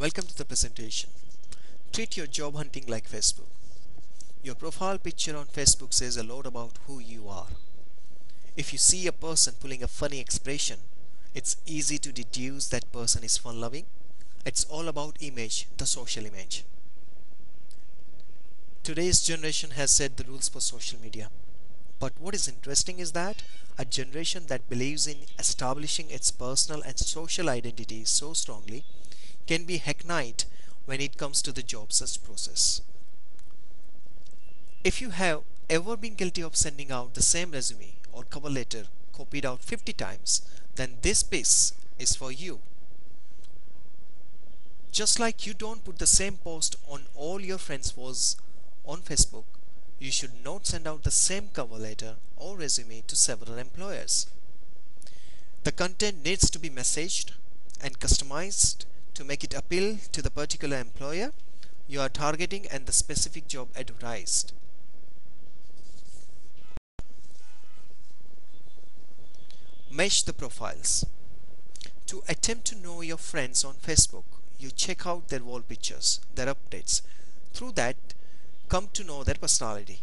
Welcome to the presentation. Treat your job hunting like Facebook. Your profile picture on Facebook says a lot about who you are. If you see a person pulling a funny expression, it's easy to deduce that person is fun-loving. It's all about image, the social image. Today's generation has set the rules for social media. But what is interesting is that a generation that believes in establishing its personal and social identity so strongly can be hackneyed when it comes to the job search process. If you have ever been guilty of sending out the same resume or cover letter copied out 50 times, then this piece is for you. Just like you don't put the same post on all your friends' walls on Facebook, you should not send out the same cover letter or resume to several employers. The content needs to be messaged and customized to make it appeal to the particular employer you are targeting and the specific job advertised. Mesh the profiles. To attempt to know your friends on Facebook, you check out their wall pictures, their updates. Through that, come to know their personality.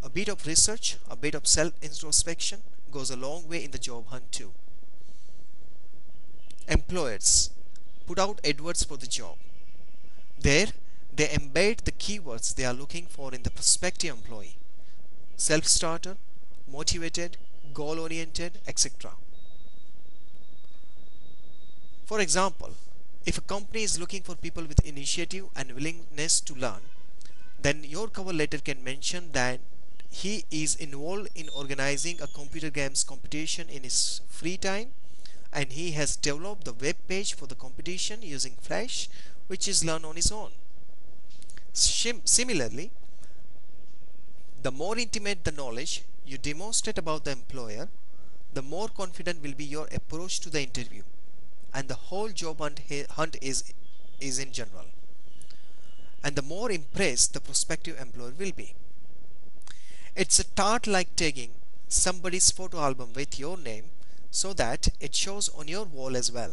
A bit of research, a bit of self-introspection goes a long way in the job hunt too. Employers put out adverts for the job. There, they embed the keywords they are looking for in the prospective employee. Self-starter, motivated, goal-oriented, etc. For example, if a company is looking for people with initiative and willingness to learn, then your cover letter can mention that he is involved in organizing a computer games competition in his free time, and he has developed the web page for the competition using Flash, which is learned on his own. Similarly, the more intimate the knowledge you demonstrate about the employer, the more confident will be your approach to the interview, and the whole job hunt is in general, and the more impressed the prospective employer will be. It's a tart like taking somebody's photo album with your name so that it shows on your wall as well.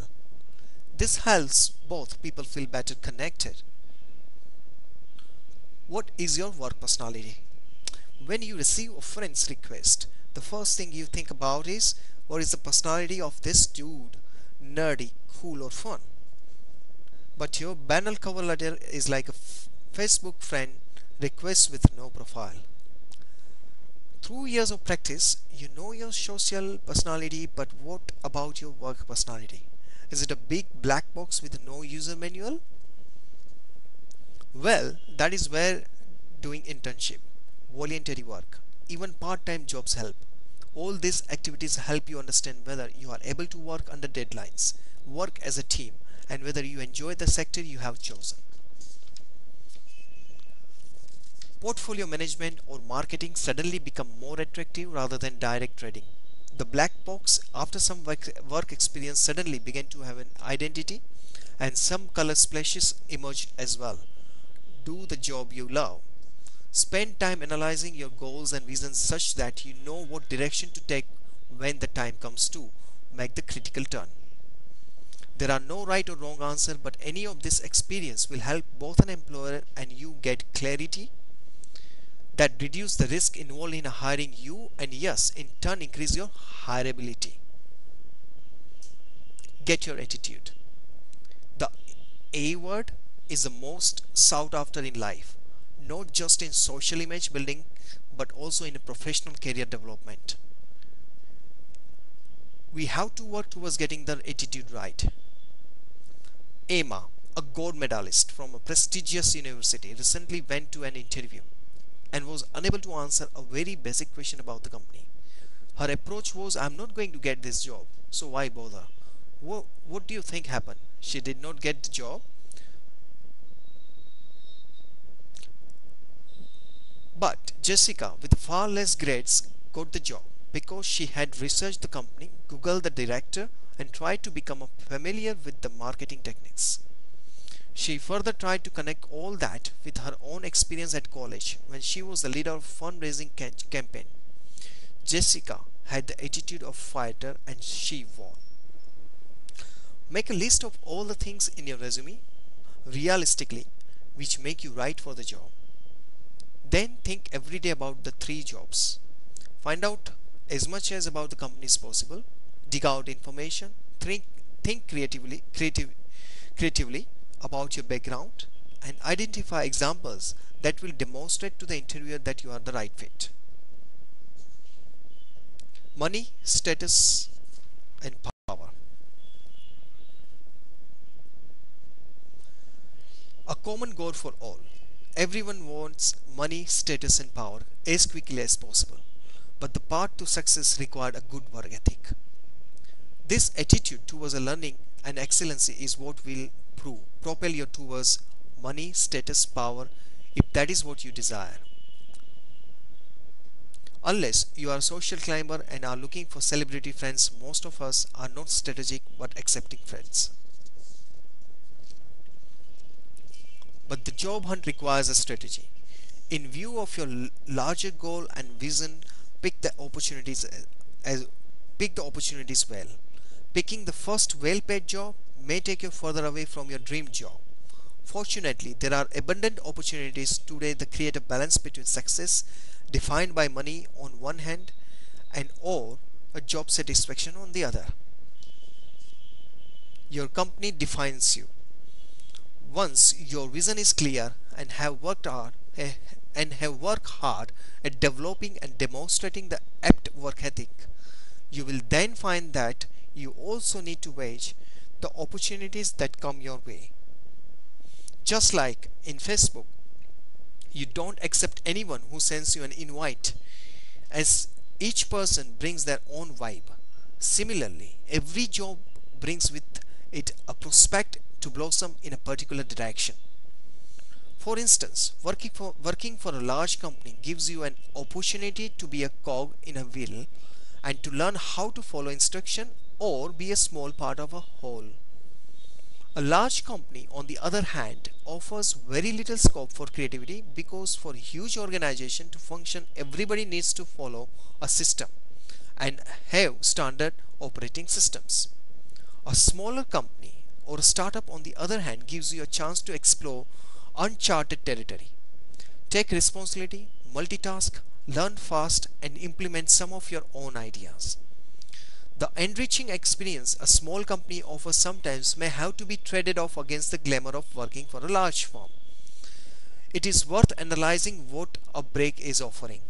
This helps both people feel better connected. What is your work personality? When you receive a friend's request, the first thing you think about is, what is the personality of this dude? Nerdy, cool or fun? But your banal cover letter is like a Facebook friend request with no profile. Through years of practice, you know your social personality, but what about your work personality? Is it a big black box with no user manual? Well, that is where doing internship, voluntary work, even part-time jobs help. All these activities help you understand whether you are able to work under deadlines, work as a team, and whether you enjoy the sector you have chosen. Portfolio management or marketing suddenly become more attractive rather than direct trading. The black box, after some work experience, suddenly began to have an identity, and some color splashes emerged as well. Do the job you love. Spend time analyzing your goals and visions such that you know what direction to take when the time comes to make the critical turn. There are no right or wrong answer, but any of this experience will help both an employer and you get clarity that reduce the risk involved in hiring you, and yes, in turn increase your hireability. Get your attitude. The A word is the most sought after in life, not just in social image building but also in a professional career development. We have to work towards getting the attitude right. Emma, a gold medalist from a prestigious university, recently went to an interview and was unable to answer a very basic question about the company. Her approach was, I'm not going to get this job, so why bother? What do you think happened? She did not get the job. But Jessica, with far less grades, got the job because she had researched the company, googled the director, and tried to become familiar with the marketing techniques. She further tried to connect all that with her own experience at college when she was the leader of a fundraising campaign. Jessica had the attitude of fighter and she won. Make a list of all the things in your resume, realistically, which make you right for the job. Then think every day about the three jobs. Find out as much as about the company as possible. Dig out information. Think creatively about your background and identify examples that will demonstrate to the interviewer that you are the right fit. Money, status, and power. A common goal for all. Everyone wants money, status, and power as quickly as possible. But the path to success required a good work ethic. This attitude towards a learning and excellency is what will propel you towards money, status, power, if that is what you desire. Unless you are a social climber and are looking for celebrity friends, most of us are not strategic but accepting friends. But the job hunt requires a strategy. In view of your larger goal and vision, pick the opportunities as pick the opportunities well. Picking the first well-paid job may take you further away from your dream job. Fortunately, there are abundant opportunities today that create a balance between success defined by money on one hand and or a job satisfaction on the other. Your company defines you. Once your vision is clear and have worked hard at developing and demonstrating the apt work ethic, you will then find that you also need to wage the opportunities that come your way. Just like in Facebook, you don't accept anyone who sends you an invite, as each person brings their own vibe. Similarly, every job brings with it a prospect to blossom in a particular direction. For instance, working for a large company gives you an opportunity to be a cog in a wheel and to learn how to follow instruction or be a small part of a whole. A large company, on the other hand, offers very little scope for creativity because for a huge organization to function, everybody needs to follow a system and have standard operating systems. A smaller company or a startup, on the other hand, gives you a chance to explore uncharted territory. Take responsibility, multitask, learn fast, and implement some of your own ideas. The enriching experience a small company offers sometimes may have to be traded off against the glamour of working for a large firm. It is worth analyzing what a break is offering.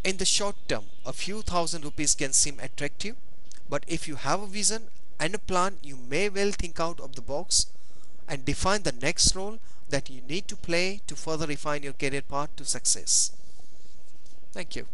In the short term, a few thousand rupees can seem attractive, but if you have a vision and a plan, you may well think out of the box and define the next role that you need to play to further refine your career path to success. Thank you.